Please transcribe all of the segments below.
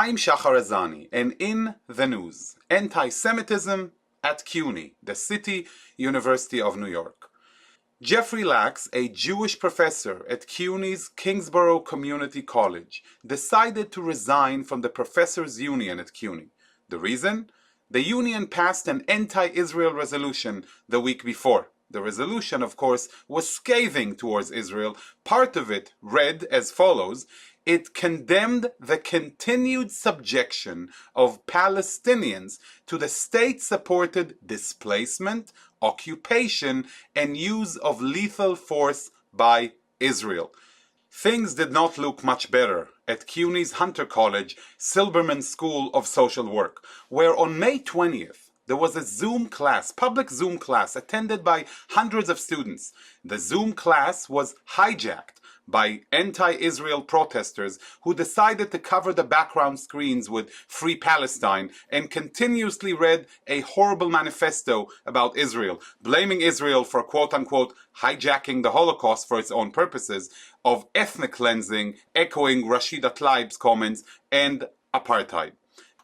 I'm Shahar Azani, and in the news, anti-Semitism at CUNY, the City University of New York. Jeffrey Lachs, a Jewish professor at CUNY's Kingsborough Community College, decided to resign from the Professors' Union at CUNY. The reason? The union passed an anti-Israel resolution the week before. The resolution, of course, was scathing towards Israel. Part of it read as follows: it condemned the continued subjection of Palestinians to the state-supported displacement, occupation, and use of lethal force by Israel. Things did not look much better at CUNY's Hunter College Silberman School of Social Work, where on May 20th, there was a Zoom class, public Zoom class, attended by hundreds of students. The Zoom class was hijacked by anti-Israel protesters who decided to cover the background screens with Free Palestine and continuously read a horrible manifesto about Israel, blaming Israel for quote-unquote hijacking the Holocaust for its own purposes, of ethnic cleansing, echoing Rashida Tlaib's comments, and apartheid.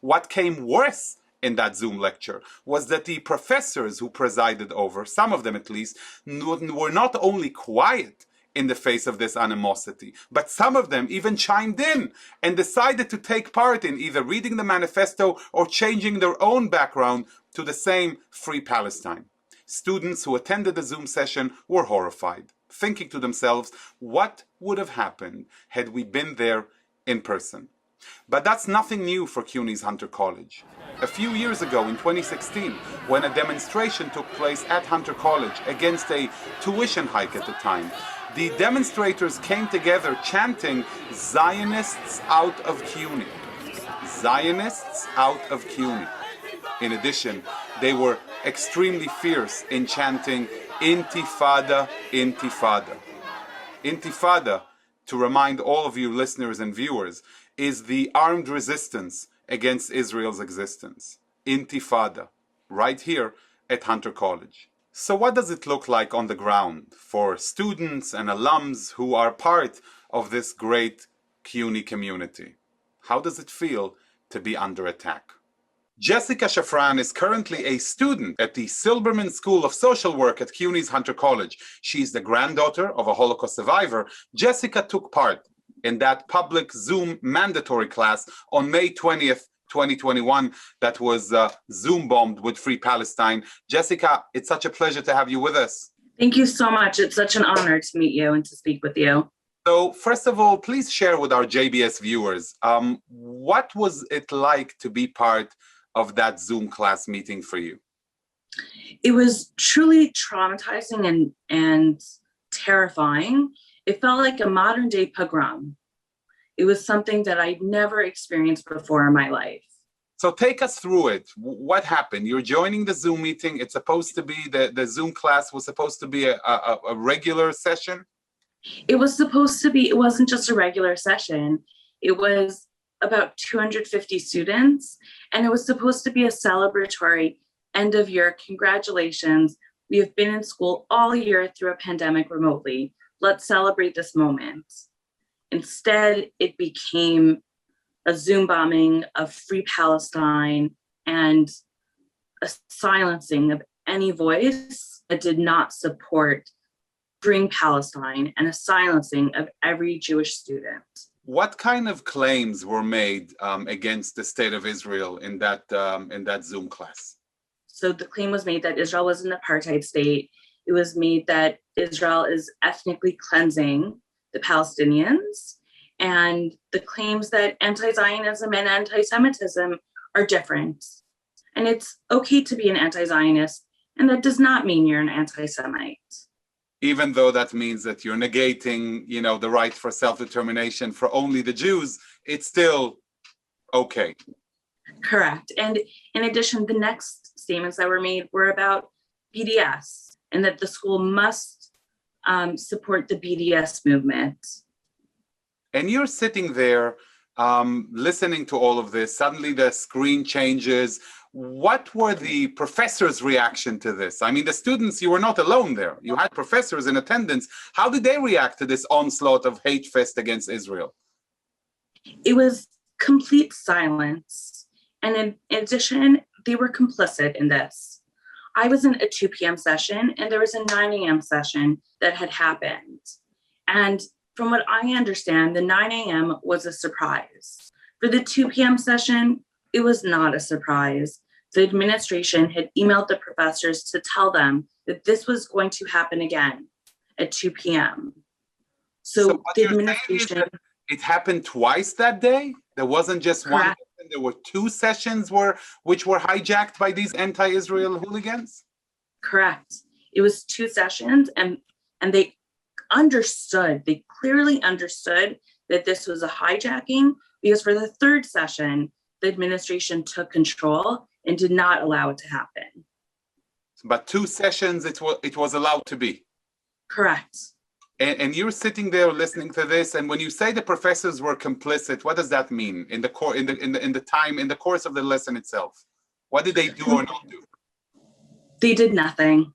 What came worse in that Zoom lecture was that the professors who presided over, some of them at least, were not only quiet in the face of this animosity, but some of them even chimed in and decided to take part in either reading the manifesto or changing their own background to the same Free Palestine. Students who attended the Zoom session were horrified, thinking to themselves, what would have happened had we been there in person? But that's nothing new for CUNY's Hunter College. A few years ago, in 2016, when a demonstration took place at Hunter College against a tuition hike at the time, the demonstrators came together chanting, "Zionists out of CUNY." Zionists out of CUNY. In addition, they were extremely fierce in chanting, "Intifada, Intifada." Intifada, to remind all of you listeners and viewers, is the armed resistance against Israel's existence. Intifada, right here at Hunter College. So what does it look like on the ground for students and alums who are part of this great CUNY community? How does it feel to be under attack? Jessica Shafran is currently a student at the Silberman School of Social Work at CUNY's Hunter College. She's the granddaughter of a Holocaust survivor. Jessica took part in that public Zoom mandatory class on May 20th, 2021 that was Zoom bombed with Free Palestine. Jessica, it's such a pleasure to have you with us. Thank you so much. It's such an honor to meet you and to speak with you. So first of all, please share with our JBS viewers, what was it like to be part of that Zoom class meeting for you? It was truly traumatizing and terrifying. It felt like a modern day pogrom. It was something that I'd never experienced before in my life. So take us through it. What happened? You're joining the Zoom meeting. It's supposed to be, the Zoom class was supposed to be a regular session? It was supposed to be, it wasn't just a regular session. It was about 250 students, and it was supposed to be a celebratory end of year. Congratulations. We have been in school all year through a pandemic remotely. Let's celebrate this moment. Instead, it became a Zoom bombing of Free Palestine and a silencing of any voice that did not support freeing Palestine, and a silencing of every Jewish student. What kind of claims were made against the state of Israel in that Zoom class? So the claim was made that Israel was an apartheid state. It was made that Israel is ethnically cleansing the Palestinians, and the claims that anti-Zionism and anti-Semitism are different. And it's okay to be an anti-Zionist, and that does not mean you're an anti-Semite. Even though that means that you're negating, the right for self-determination for only the Jews, it's still okay. Correct. And in addition, the next statements that were made were about BDS, and that the school must support the BDS movement. And you're sitting there listening to all of this. Suddenly the screen changes. What were the professors' reaction to this? I mean, the students, you were not alone there. You had professors in attendance. How did they react to this onslaught of hate fest against Israel? It was complete silence. And in addition, they were complicit in this. I was in a 2 p.m. session and there was a 9 a.m. session that had happened. And from what I understand, the 9 a.m. was a surprise. For the 2 p.m. session, it was not a surprise. The administration had emailed the professors to tell them that this was going to happen again at 2 p.m. So So what the you're saying is administration, that it happened twice that day? There wasn't just one correct, session, there were two sessions which were hijacked by these anti-Israel hooligans? correct. It was 2 sessions and they understood, they clearly understood that this was a hijacking, because for the 3rd session, the administration took control and did not allow it to happen. But 2 sessions it was allowed to be. Correct. And you're sitting there listening to this, and when you say the professors were complicit, what does that mean in the course of the lesson itself? What did they do or not do? They did nothing.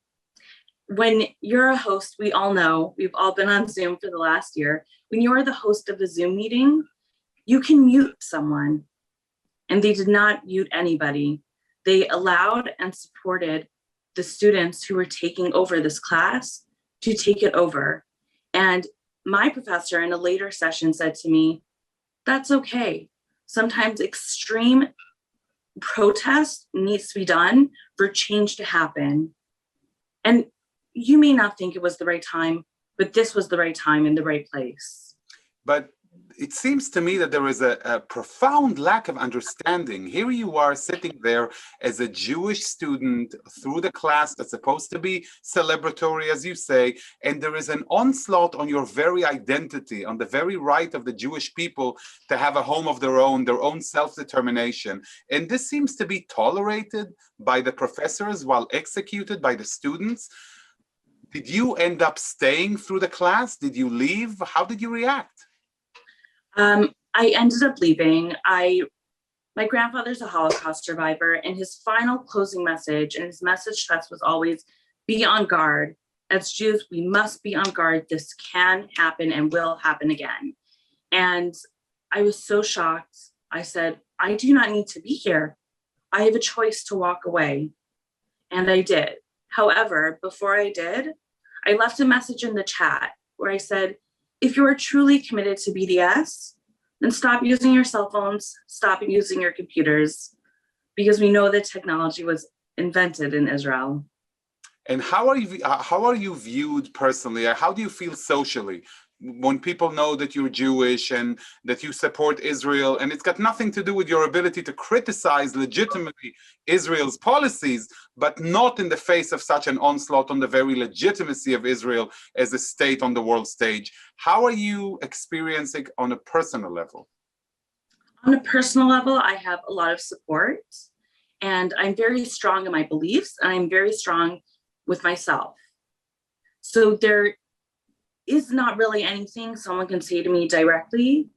When you're a host, we all know, we've all been on Zoom for the last year. When you are the host of a Zoom meeting, you can mute someone, and they did not mute anybody. They allowed and supported the students who were taking over this class to take it over. And my professor in a later session said to me, that's okay. Sometimes extreme protest needs to be done for change to happen. And you may not think it was the right time, but this was the right time in the right place. But it seems to me that there is a profound lack of understanding. Here you are sitting there as a Jewish student through the class that's supposed to be celebratory, as you say, and there is an onslaught on your very identity, on the very right of the Jewish people to have a home of their own self-determination. And this seems to be tolerated by the professors while executed by the students. Did you end up staying through the class? Did you leave? How did you react? I ended up leaving. My grandfather's a Holocaust survivor, and his final closing message and his message to us was always, be on guard. As Jews, we must be on guard. This can happen and will happen again. And I was so shocked. I said, I do not need to be here. I have a choice to walk away. And I did. However, before I did, I left a message in the chat where I said, if you are truly committed to BDS, then stop using your cell phones, stop using your computers, because we know that technology was invented in Israel. And how are you viewed personally? How do you feel socially when people know that you're Jewish and that you support Israel? And it's got nothing to do with your ability to criticize legitimately Israel's policies, but not in the face of such an onslaught on the very legitimacy of Israel as a state on the world stage. How are you experiencing on a personal level? On a personal level, I have a lot of support, and I'm very strong in my beliefs, and I'm very strong with myself. So there is not really anything someone can say to me directly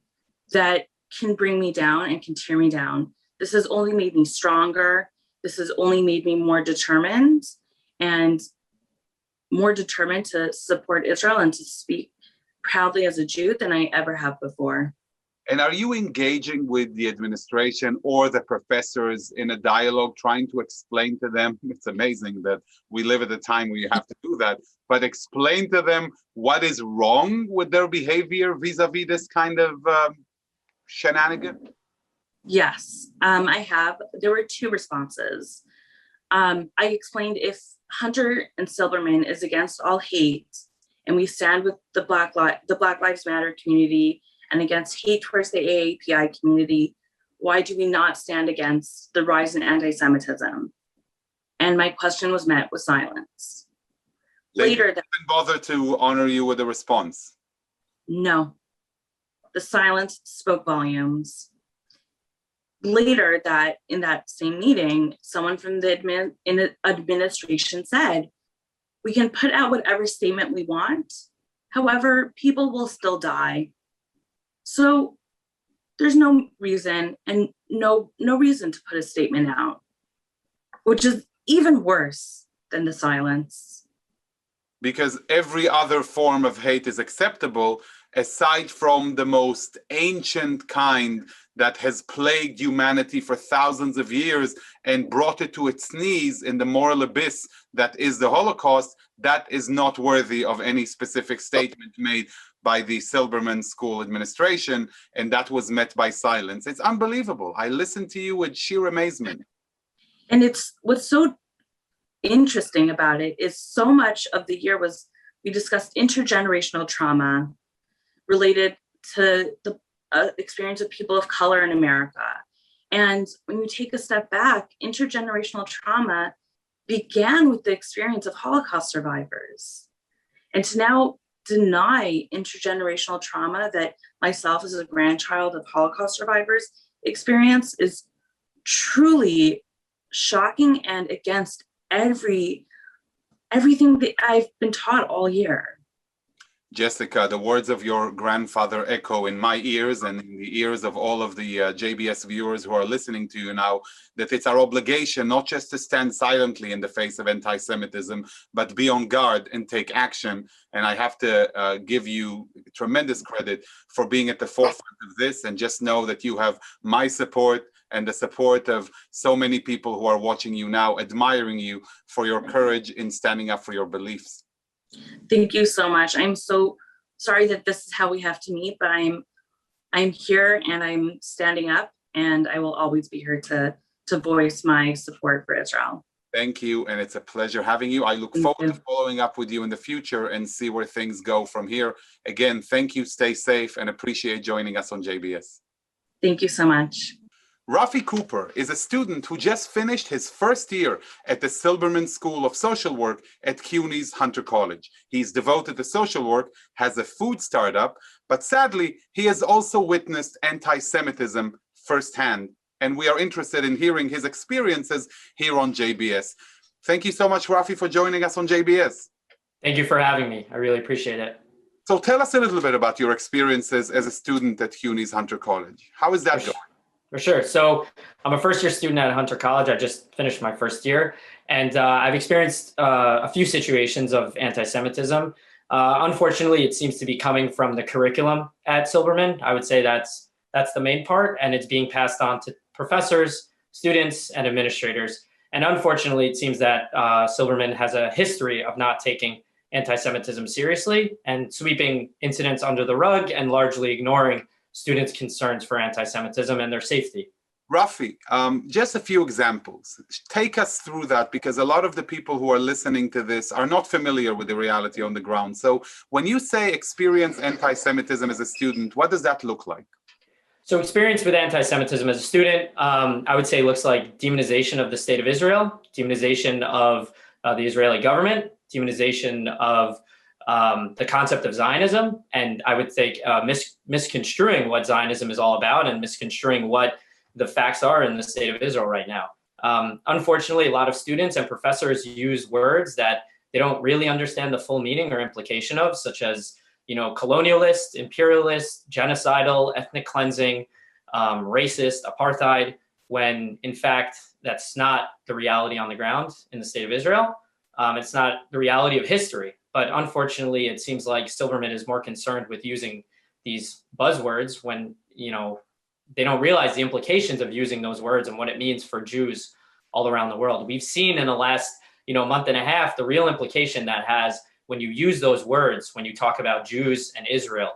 that can bring me down and can tear me down. This has only made me stronger. This has only made me more determined and more determined to support Israel and to speak proudly as a Jew than I ever have before. And are you engaging with the administration or the professors in a dialogue, trying to explain to them? It's amazing that we live at a time where you have to do that, but explain to them what is wrong with their behavior vis-a-vis this kind of shenanigan? Yes, I have. There were 2 responses. I explained if Hunter and Silberman is against all hate, and we stand with the Black Lives Matter community and against hate towards the AAPI community, why do we not stand against the rise in anti-Semitism? And my question was met with silence. They Later, didn't even bother to honor you with a response. no, the silence spoke volumes. Later, that in that same meeting, someone from the administration said, we can put out whatever statement we want. However, people will still die. So there's no reason and no reason to put a statement out, which is even worse than the silence. Because every other form of hate is acceptable, aside from the most ancient kind that has plagued humanity for thousands of years and brought it to its knees in the moral abyss that is the Holocaust, that is not worthy of any specific statement made by the Silberman School administration, and that was met by silence. It's unbelievable. I listened to you with sheer amazement. And it's what's so interesting about it is so much of the year was we discussed intergenerational trauma related to the experience of people of color in America. And when you take a step back, intergenerational trauma began with the experience of Holocaust survivors. And to now deny intergenerational trauma that myself as a grandchild of Holocaust survivors experience is truly shocking and against everything that I've been taught all year. Jessica, the words of your grandfather echo in my ears and in the ears of all of the JBS viewers who are listening to you now, that it's our obligation not just to stand silently in the face of anti-Semitism, but be on guard and take action. And I have to give you tremendous credit for being at the forefront of this, and just know that you have my support and the support of so many people who are watching you now, admiring you for your courage in standing up for your beliefs. Thank you so much. I'm so sorry that this is how we have to meet, but I'm here and I'm standing up, and I will always be here to voice my support for Israel. Thank you, and it's a pleasure having you. I look forward to following up with you in the future and see where things go from here. Again, thank you, stay safe, and appreciate joining us on JBS. Thank you so much. Rafi Cooper is a student who just finished his first year at the Silberman School of Social Work at CUNY's Hunter College. He's devoted to social work, has a food startup, but sadly, he has also witnessed anti-Semitism firsthand. And we are interested in hearing his experiences here on JBS. Thank you so much, Rafi, for joining us on JBS. Thank you for having me. I really appreciate it. So tell us a little bit about your experiences as a student at CUNY's Hunter College. How is that going? For sure. So I'm a first-year student at Hunter College. I just finished my first year, and I've experienced a few situations of anti-Semitism. Unfortunately, it seems to be coming from the curriculum at Silberman. I would say that's the main part, and it's being passed on to professors, students, and administrators. And unfortunately, it seems that Silberman has a history of not taking anti-Semitism seriously and sweeping incidents under the rug and largely ignoring students' concerns for anti-Semitism and their safety. Rafi, just a few examples. Take us through that, because a lot of the people who are listening to this are not familiar with the reality on the ground. So when you say experience anti-Semitism as a student, what does that look like? So experience with anti-Semitism as a student, I would say looks like demonization of the state of Israel, demonization of the Israeli government, demonization of the concept of Zionism, and I would think misconstruing what Zionism is all about and misconstruing what the facts are in the state of Israel right now. Unfortunately, a lot of students and professors use words that they don't really understand the full meaning or implication of, such as, colonialist, imperialist, genocidal, ethnic cleansing, racist, apartheid, when in fact, that's not the reality on the ground in the state of Israel. It's not the reality of history. But unfortunately, it seems like Silberman is more concerned with using these buzzwords when, they don't realize the implications of using those words and what it means for Jews all around the world. We've seen in the last, month and a half, the real implication that has when you use those words, when you talk about Jews and Israel,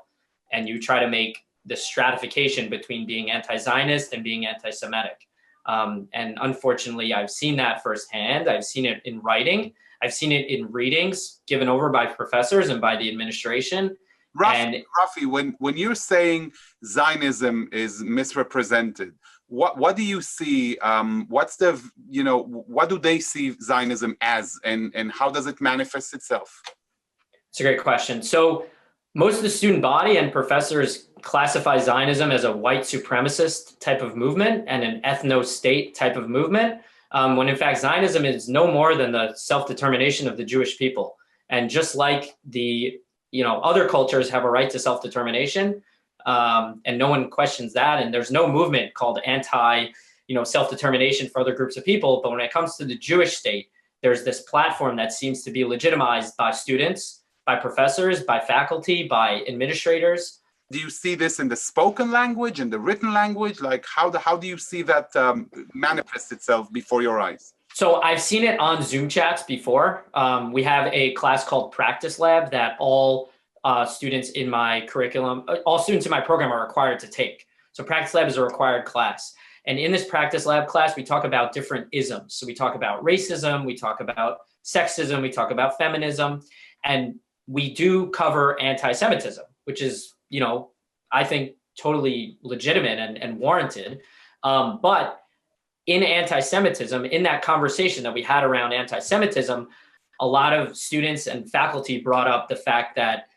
and you try to make the stratification between being anti-Zionist and being anti-Semitic. And unfortunately, I've seen that firsthand. I've seen it in writing. I've seen it in readings given over by professors and by the administration. Rafi, when you're saying Zionism is misrepresented, what do you see? What do they see Zionism as, and how does it manifest itself? It's a great question. So most of the student body and professors classify Zionism as a white supremacist type of movement and an ethno-state type of movement, when in fact Zionism is no more than the self-determination of the Jewish people. And just like the other cultures have a right to self-determination, and no one questions that, and there's no movement called self-determination for other groups of people. But when it comes to the Jewish state, there's this platform that seems to be legitimized by students by professors, by faculty, by administrators. Do you see this in the spoken language, in the written language? Like how do you see that manifest itself before your eyes? So I've seen it on Zoom chats before. We have a class called Practice Lab that all students in my curriculum, all students in my program are required to take. So Practice Lab is a required class. And in this Practice Lab class, we talk about different isms. So we talk about racism, we talk about sexism, we talk about feminism, and we do cover anti-Semitism, which is, I think totally legitimate and warranted. But in anti-Semitism, in that conversation that we had around anti-Semitism, a lot of students and faculty brought up the fact that,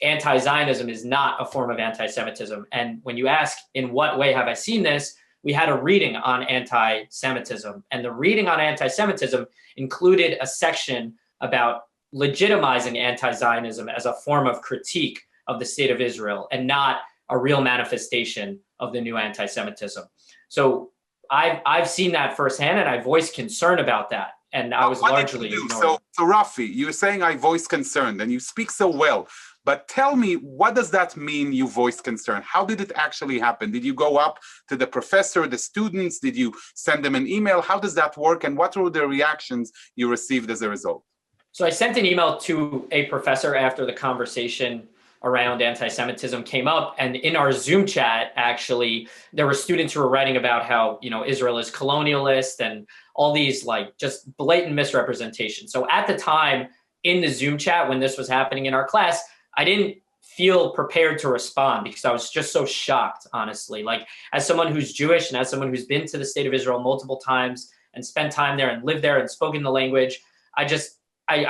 anti-Zionism is not a form of anti-Semitism. And when you ask, in what way have I seen this? We had a reading on anti-Semitism. And the reading on anti-Semitism included a section about legitimizing anti-Zionism as a form of critique of the state of Israel and not a real manifestation of the new anti-Semitism. So I've seen that firsthand, and I voiced concern about that. And I was largely ignored. So Rafi, you're saying I voice concern, and you speak so well. But tell me, what does that mean, you voiced concern? How did it actually happen? Did you go up to the professor, the students? Did you send them an email? How does that work? And what were the reactions you received as a result? So I sent an email to a professor after the conversation around anti-Semitism came up. And in our Zoom chat, actually, there were students who were writing about how, Israel is colonialist and all these just blatant misrepresentation. So at the time in the Zoom chat, when this was happening in our class, I didn't feel prepared to respond because I was just so shocked, honestly. As someone who's Jewish and as someone who's been to the state of Israel multiple times and spent time there and lived there and spoken the language, I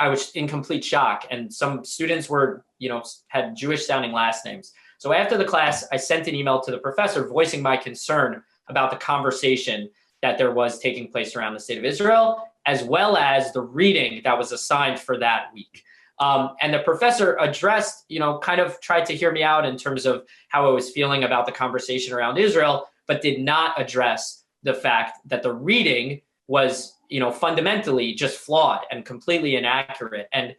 was in complete shock. And some students were, had Jewish sounding last names. So after the class, I sent an email to the professor voicing my concern about the conversation that there was taking place around the state of Israel, as well as the reading that was assigned for that week. And the professor addressed, kind of tried to hear me out in terms of how I was feeling about the conversation around Israel, but did not address the fact that the reading was, fundamentally just flawed and completely inaccurate. And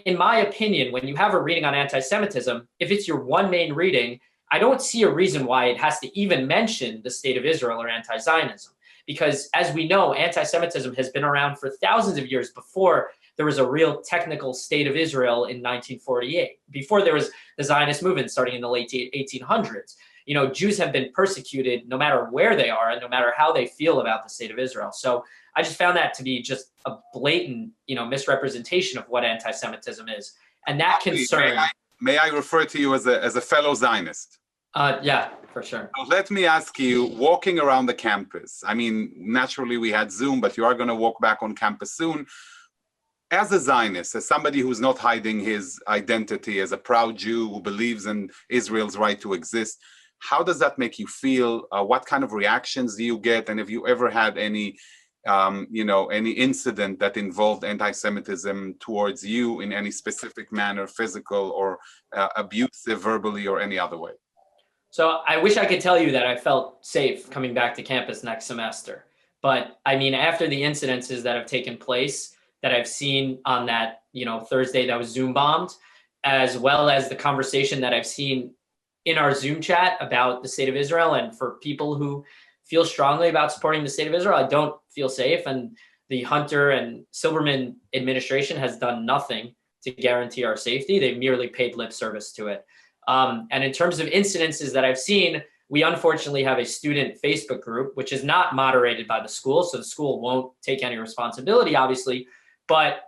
in my opinion, when you have a reading on anti-Semitism, if it's your one main reading, I don't see a reason why it has to even mention the state of Israel or anti-Zionism. Because as we know, anti-Semitism has been around for thousands of years before there was a real technical state of Israel in 1948, before there was the Zionist movement starting in the late 1800s. Jews have been persecuted no matter where they are and no matter how they feel about the state of Israel. So I just found that to be just a blatant, misrepresentation of what anti-Semitism is. And that concern... May I refer to you as a fellow Zionist? Yeah, for sure. So let me ask you, walking around the campus, I mean, naturally we had Zoom, but you are going to walk back on campus soon. As a Zionist, as somebody who's not hiding his identity as a proud Jew who believes in Israel's right to exist, how does that make you feel? What kind of reactions do you get? And have you ever had any incident that involved anti-Semitism towards you in any specific manner, physical or abusive, verbally, or any other way? So I wish I could tell you that I felt safe coming back to campus next semester. But I mean, after the incidences that have taken place, that I've seen on that, Thursday that was Zoom bombed, as well as the conversation that I've seen in our Zoom chat about the state of Israel, and for people who feel strongly about supporting the state of Israel, I don't feel safe. And the Hunter and Silberman administration has done nothing to guarantee our safety. They've merely paid lip service to it. And in terms of incidences that I've seen, we unfortunately have a student Facebook group, which is not moderated by the school. So the school won't take any responsibility, obviously. But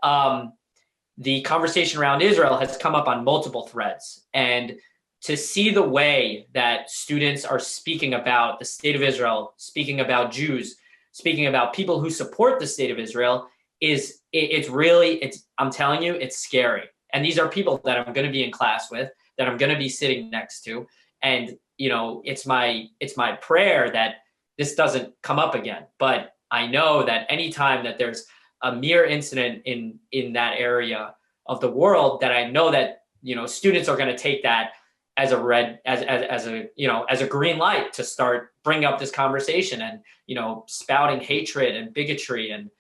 the conversation around Israel has come up on multiple threads. And to see the way that students are speaking about the state of Israel, speaking about Jews, speaking about people who support the state of Israel, I'm telling you, it's scary. And these are people that I'm going to be in class with, that I'm going to be sitting next to. And, it's my prayer that this doesn't come up again. But I know that anytime that there's a mere incident in that area of the world, that I know that, students are going to take that as a green light to start bringing up this conversation and, spouting hatred and bigotry. And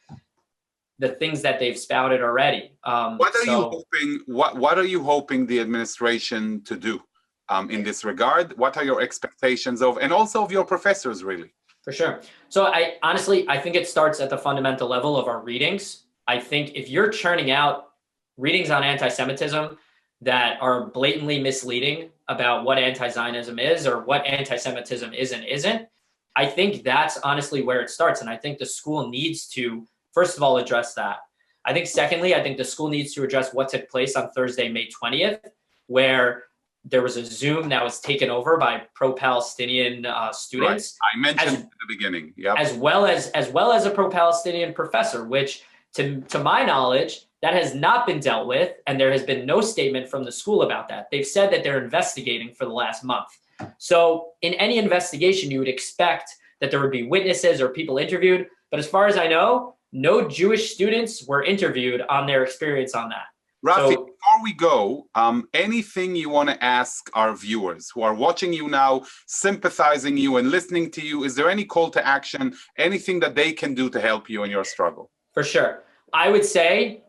the things that they've spouted already. What are you hoping? What are you hoping the administration to do in this regard? What are your expectations of, and also of your professors, really? For sure. So I honestly, I think it starts at the fundamental level of our readings. I think if you're churning out readings on anti-Semitism that are blatantly misleading about what anti-Zionism is or what anti-Semitism is and isn't, I think that's honestly where it starts. And I think the school needs to, first of all, address that. I think secondly, I think the school needs to address what took place on Thursday, May 20th, where there was a Zoom that was taken over by pro-Palestinian students. Right. I mentioned at the beginning, yeah. As well as a pro-Palestinian professor, which to my knowledge, that has not been dealt with, and there has been no statement from the school about that. They've said that they're investigating for the last month. So in any investigation, you would expect that there would be witnesses or people interviewed, but as far as I know, no Jewish students were interviewed on their experience on that. Rafi, before we go, anything you want to ask our viewers who are watching you now, sympathizing you and listening to you, is there any call to action, anything that they can do to help you in your struggle? For sure. I would say,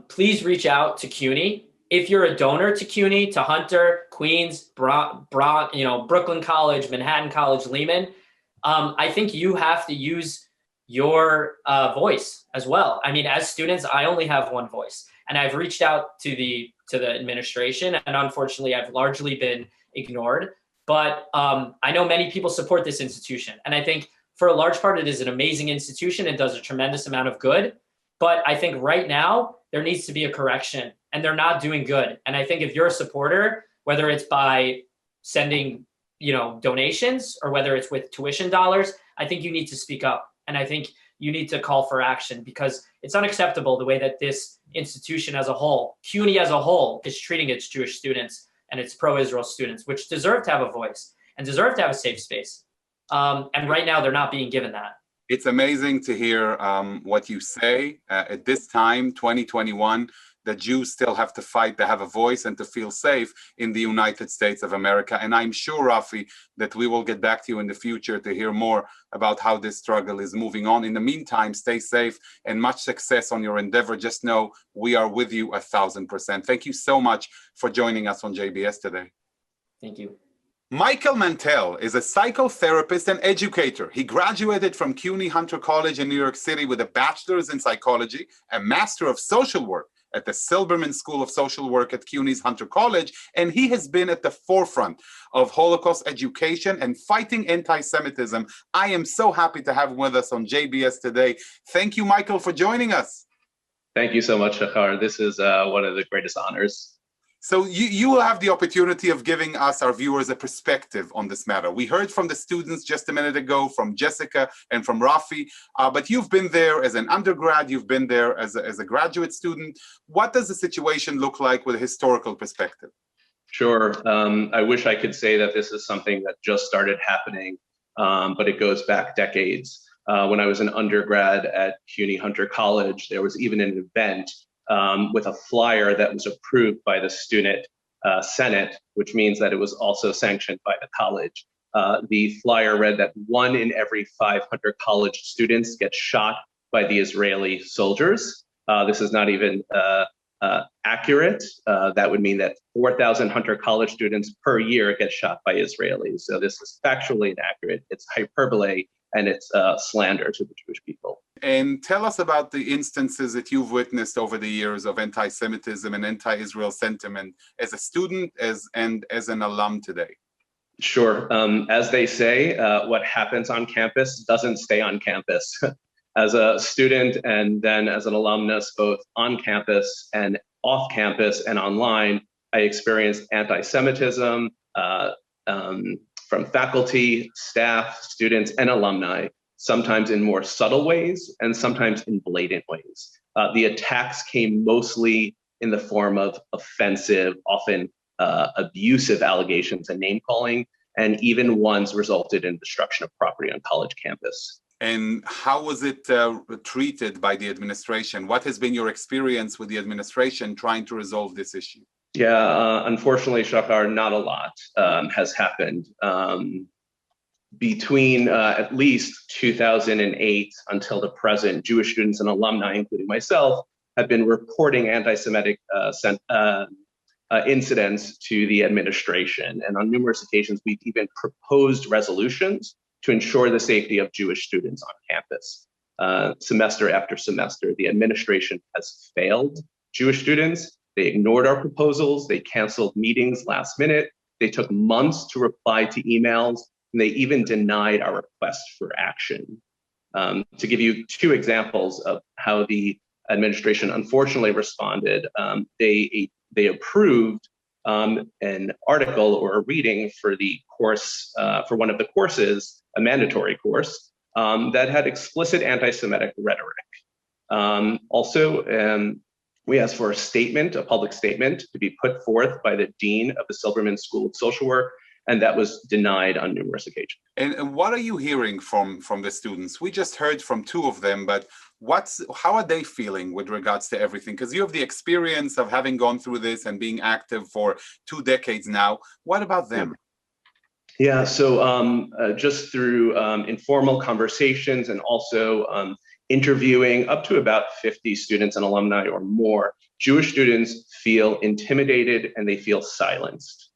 please reach out to CUNY. If you're a donor to CUNY, to Hunter, Queens, Brooklyn College, Manhattan College, Lehman, I think you have to use your voice as well. I mean, as students, I only have one voice. And I've reached out to the administration, and unfortunately, I've largely been ignored. But I know many people support this institution, and I think for a large part, it is an amazing institution. It does a tremendous amount of good. But I think right now there needs to be a correction, and they're not doing good. And I think if you're a supporter, whether it's by sending donations or whether it's with tuition dollars, I think you need to speak up, and I think you need to call for action, because it's unacceptable the way that this institution as a whole, CUNY as a whole, is treating its Jewish students and its pro-Israel students, which deserve to have a voice and deserve to have a safe space. And right now, they're not being given that. It's amazing to hear what you say. At this time, 2021, the Jews still have to fight to have a voice and to feel safe in the United States of America. And I'm sure, Rafi, that we will get back to you in the future to hear more about how this struggle is moving on. In the meantime, stay safe and much success on your endeavor. Just know we are with you 1,000%. Thank you so much for joining us on JBS today. Thank you. Michael Mantell is a psychotherapist and educator. He graduated from CUNY Hunter College in New York City with a bachelor's in psychology, a master of social work at the Silberman School of Social Work at CUNY's Hunter College, and he has been at the forefront of Holocaust education and fighting anti-Semitism. I am so happy to have him with us on JBS today. Thank you, Michael, for joining us. Thank you so much, Shahar. This is one of the greatest honors. So you will have the opportunity of giving us, our viewers, a perspective on this matter. We heard from the students just a minute ago, from Jessica and from Rafi, but you've been there as an undergrad, you've been there as a graduate student. What does the situation look like with a historical perspective? Sure. I wish I could say that this is something that just started happening, but it goes back decades. When I was an undergrad at CUNY Hunter College, there was even an event with a flyer that was approved by the student senate, which means that it was also sanctioned by the college. The flyer read that 1 in every 500 college students get shot by the Israeli soldiers. This is not even accurate. That would mean that 4,000 Hunter College students per year get shot by Israelis. So this is factually inaccurate. It's hyperbole, and it's slander to the Jewish people. And tell us about the instances that you've witnessed over the years of anti-Semitism and anti-Israel sentiment as a student and as an alum today. Sure. As they say, what happens on campus doesn't stay on campus. As a student and then as an alumnus, both on campus and off campus and online, I experienced anti-Semitism from faculty, staff, students, and alumni, sometimes in more subtle ways and sometimes in blatant ways. The attacks came mostly in the form of offensive, often abusive allegations and name calling, and even ones resulted in destruction of property on college campus. And how was it treated by the administration? What has been your experience with the administration trying to resolve this issue? Yeah, unfortunately, Shahar, not a lot has happened. between at least 2008 until the present, Jewish students and alumni, including myself, have been reporting anti-Semitic incidents to the administration. And on numerous occasions, we've even proposed resolutions to ensure the safety of Jewish students on campus. Semester after semester, the administration has failed Jewish students. They ignored our proposals. They canceled meetings last minute. They took months to reply to emails, and they even denied our request for action. To give you two examples of how the administration unfortunately responded, they approved an article or a reading for the course, for one of the courses, a mandatory course, that had explicit anti-Semitic rhetoric. Also, we asked for a statement, a public statement, to be put forth by the dean of the Silberman School of Social Work, and that was denied on numerous occasions. And what are you hearing from the students? We just heard from two of them, but how are they feeling with regards to everything? Because you have the experience of having gone through this and being active for 2 decades now. What about them? Yeah, so just through informal conversations and also interviewing up to about 50 students and alumni or more, Jewish students feel intimidated and they feel silenced.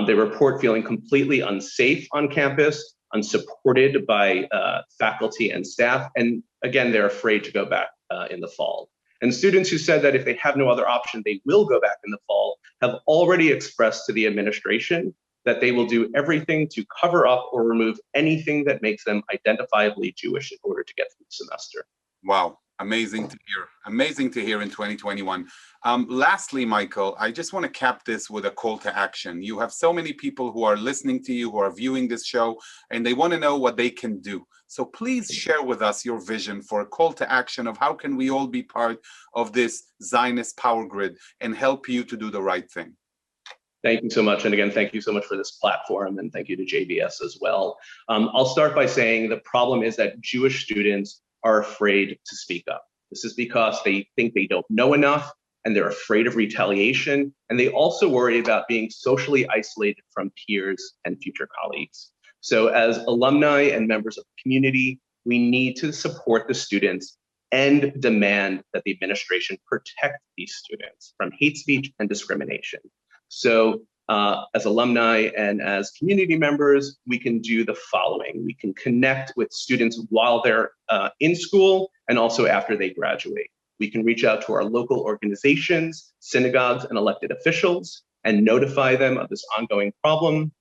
They report feeling completely unsafe on campus, unsupported by faculty and staff, and again, they're afraid to go back in the fall. And students who said that if they have no other option, they will go back in the fall, have already expressed to the administration that they will do everything to cover up or remove anything that makes them identifiably Jewish in order to get through the semester. Wow, amazing to hear. Amazing to hear in 2021. Lastly, Michael, I just want to cap this with a call to action. You have so many people who are listening to you, who are viewing this show, and they want to know what they can do. So please share with us your vision for a call to action of how can we all be part of this Zionist power grid and help you to do the right thing. Thank you so much. And again, thank you so much for this platform, and thank you to JBS as well. I'll start by saying the problem is that Jewish students are afraid to speak up. This is because they think they don't know enough, and they're afraid of retaliation, and they also worry about being socially isolated from peers and future colleagues. So as alumni and members of the community, we need to support the students and demand that the administration protect these students from hate speech and discrimination. So as alumni and as community members, we can do the following. We can connect with students while they're in school and also after they graduate. We can reach out to our local organizations, synagogues, and elected officials and notify them of this ongoing problem.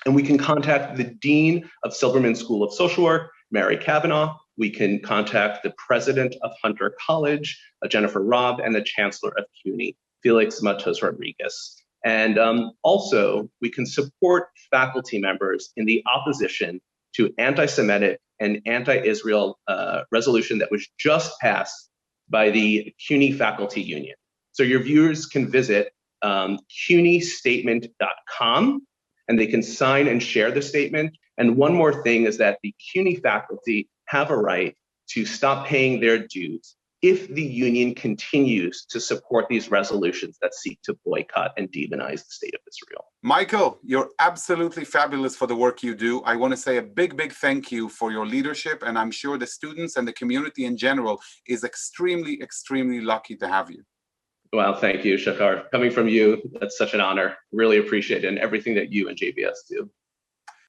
And we can contact the Dean of Silberman School of Social Work, Mary Kavanaugh. We can contact the president of Hunter College, Jennifer Robb, and the chancellor of CUNY, Felix Matos Rodriguez. And also, we can support faculty members in the opposition to anti-Semitic and anti-Israel resolution that was just passed by the CUNY Faculty Union. So your viewers can visit cunystatement.com, and they can sign and share the statement. And one more thing is that the CUNY faculty have a right to stop paying their dues if the union continues to support these resolutions that seek to boycott and demonize the state of Israel. Michael, you're absolutely fabulous for the work you do. I want to say a big, big thank you for your leadership, and I'm sure the students and the community in general is extremely, extremely lucky to have you. Well, thank you, Shahar. Coming from you, that's such an honor. Really appreciate it, and everything that you and JBS do.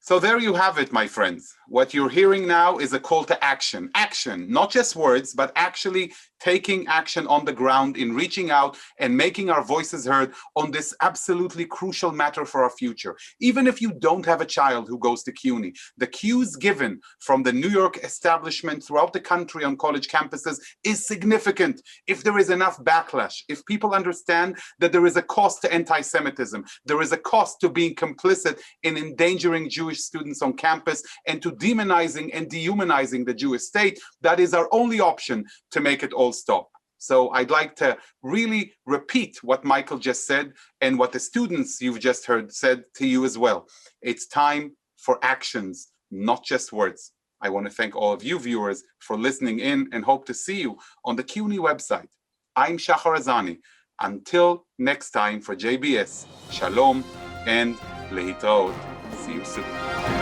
So there you have it, my friends. What you're hearing now is a call to action. Action, not just words, but actually taking action on the ground in reaching out and making our voices heard on this absolutely crucial matter for our future. Even if you don't have a child who goes to CUNY, the cues given from the New York establishment throughout the country on college campuses is significant. If there is enough backlash, if people understand that there is a cost to anti-Semitism, there is a cost to being complicit in endangering Jewish students on campus and to demonizing and dehumanizing the Jewish state, that is our only option to make it all stop. So I'd like to really repeat what Michael just said and what the students you've just heard said to you as well. It's time for actions, not just words. I want to thank all of you viewers for listening in and hope to see you on the CUNY website. I'm Shahar Azani. Until next time for JBS, Shalom and Lehitraot. See you soon.